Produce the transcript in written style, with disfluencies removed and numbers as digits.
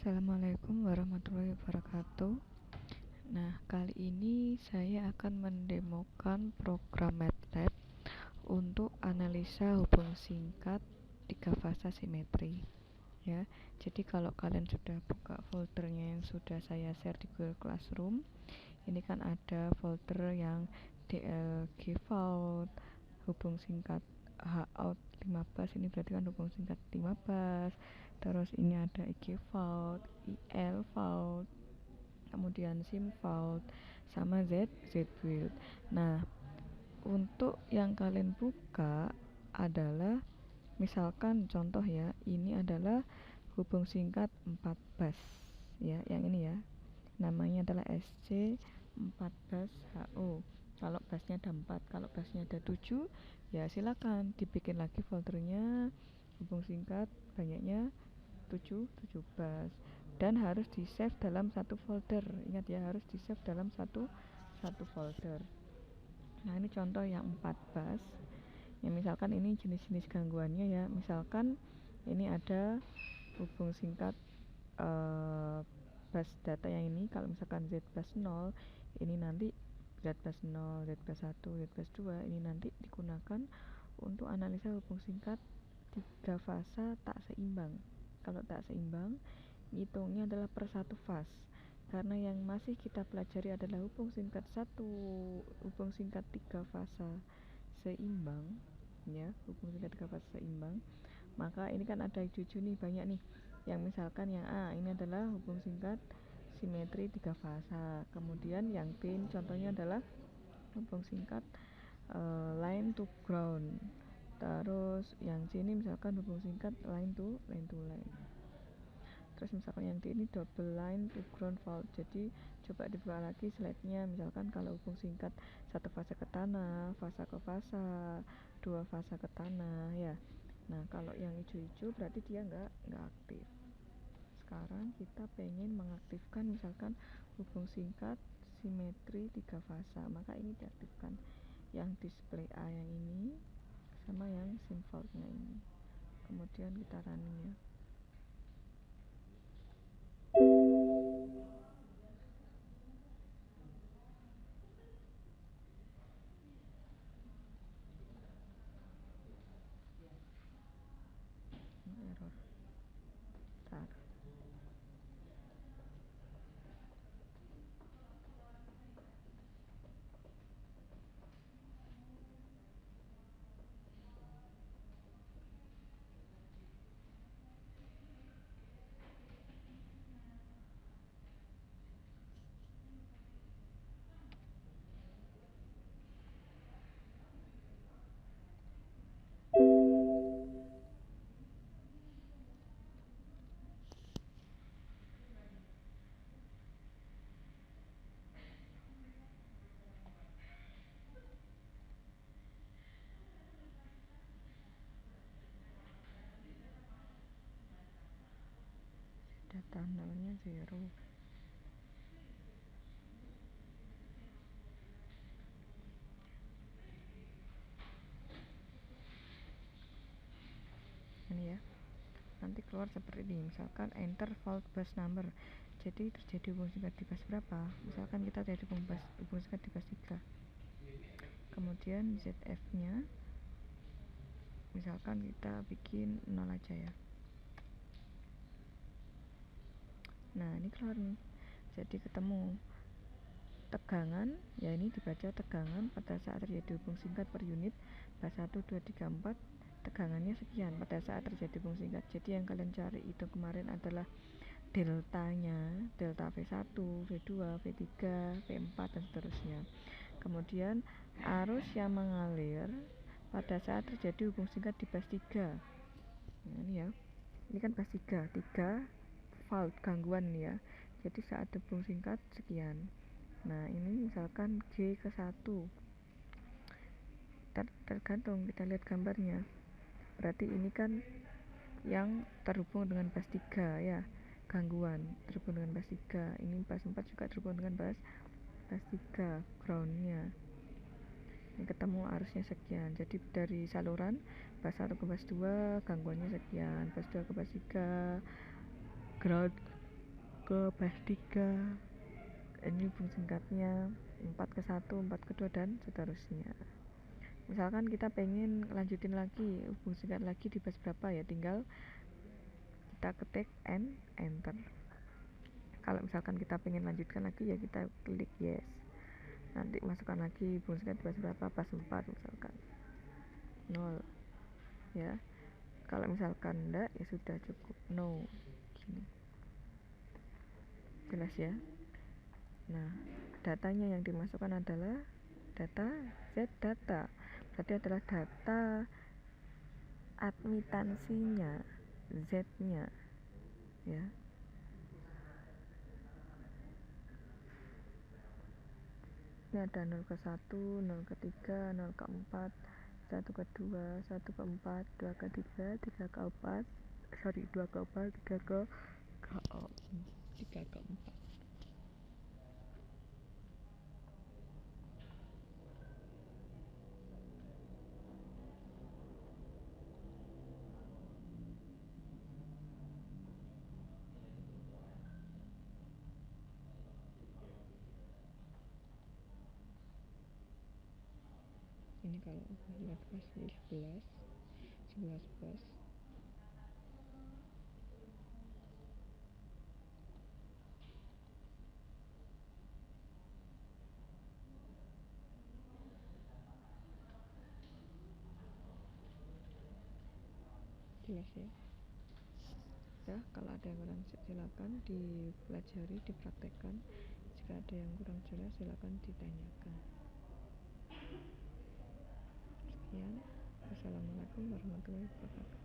Assalamualaikum warahmatullahi wabarakatuh. Nah, kali ini saya akan mendemokan program MATLAB untuk analisa hubung singkat tiga fasa simetri. Ya, jadi kalau kalian sudah buka foldernya yang sudah saya share di Google Classroom, ini kan ada folder yang DLG Vault, hubung singkat HOUT 15, ini berarti kan hubung singkat 15. Terus ini ada IG Vault, IL Vault, kemudian SIM Vault, sama Z Build. Nah, untuk yang kalian buka adalah misalkan contoh ya, ini adalah hubung singkat 4 bus ya, yang ini ya. Namanya adalah SC14HO. Kalau busnya ada 4, kalau busnya ada 7, ya silakan dibikin lagi foldernya hubung singkat banyaknya 7 bus, dan harus di save dalam satu folder. Ingat ya, harus di save dalam satu folder. Nah, ini contoh yang 4 bus. Ya, misalkan ini jenis-jenis gangguannya ya. Misalkan ini ada hubung singkat bus data yang ini, kalau misalkan Z bus 0, ini nanti Z bus 0, Z bus 1, Z bus 2 ini nanti digunakan untuk analisa hubung singkat tiga fasa tak seimbang. Kalau tak seimbang, hitungnya adalah per satu fase. Karena yang masih kita pelajari adalah hubung singkat tiga fasa seimbang, ya, hubung singkat tiga fasa seimbang. Maka ini kan ada cucu nih, banyak nih. Yang misalkan yang A ini adalah hubung singkat simetri tiga fasa. Kemudian yang B ini contohnya adalah hubung singkat line to ground. Terus yang C ini misalkan hubung singkat line to line. Terus misalkan yang D ini double line to ground fault. Jadi coba dibuka lagi slide-nya. Misalkan kalau hubung singkat satu fasa ke tanah, fasa ke fasa, dua fasa ke tanah ya. Nah, kalau yang hijau-hijau berarti dia nggak aktif. Sekarang kita pengen mengaktifkan misalkan hubung singkat simetri tiga fasa, maka ini diaktifkan. Yang display A yang ini sama yang SIM fault-nya ini. Kemudian kita running ya. Error. Bentar. Data nolnya 0. Ini ya. Nanti keluar seperti ini. Misalkan enter fault bus number. Jadi terjadi hubung singkat di bus berapa? Misalkan kita terjadi hubung singkat di bus 3. Kemudian ZF-nya misalkan kita bikin 0 aja ya. Nah, ini keluar nih. Jadi ketemu tegangan, ya ini dibaca tegangan pada saat terjadi hubung singkat per unit bus 1, 2, 3, 4, tegangannya sekian pada saat terjadi hubung singkat. Jadi yang kalian cari itu kemarin adalah deltanya, delta V1, V2, V3, V4 dan seterusnya. Kemudian arus yang mengalir pada saat terjadi hubung singkat di bus 3. Nah, ini ya. Ini kan bus 3 fault gangguan ya. Jadi saat hubung singkat sekian. Nah, ini misalkan G ke 1. Tergantung, kita lihat gambarnya. Berarti ini kan yang terhubung dengan bus 3 ya. Gangguan terhubung dengan bus 3. Ini bus 4 juga terhubung dengan bus 3 groundnya. Ini ketemu arusnya sekian. Jadi dari saluran bus 1 ke bus 2 gangguannya sekian, bus 2 ke bus 3 ground ke base 3. Ini hubung singkatnya 4 ke 1, 4 ke 2 dan seterusnya. Misalkan kita pengen lanjutin lagi hubung singkat lagi di base berapa ya, tinggal kita ketik enter. Kalau misalkan kita pengen lanjutkan lagi ya kita klik yes. Nanti masukkan lagi hubung singkat di base berapa, base 4 misalkan 0 ya. Kalau misalkan enggak ya sudah cukup no gini. Jelas ya. Nah, datanya yang dimasukkan adalah data Z data. Berarti adalah data admitansinya, Z-nya ya. Ini ada 0 ke 1, 0 ke 3, 0 ke 4, 1 ke 2, 1 ke 4, 2 ke 3, 3 ke 4, 2 ke 4, 3 ke 4. Ini kalau lihat pas 11 pas. Jelas ya. Ya, kalau ada yang kurang silakan dipelajari, dipraktekkan. Jika ada yang kurang jelas silakan ditanyakan. Sekian. Wassalamualaikum warahmatullahi wabarakatuh.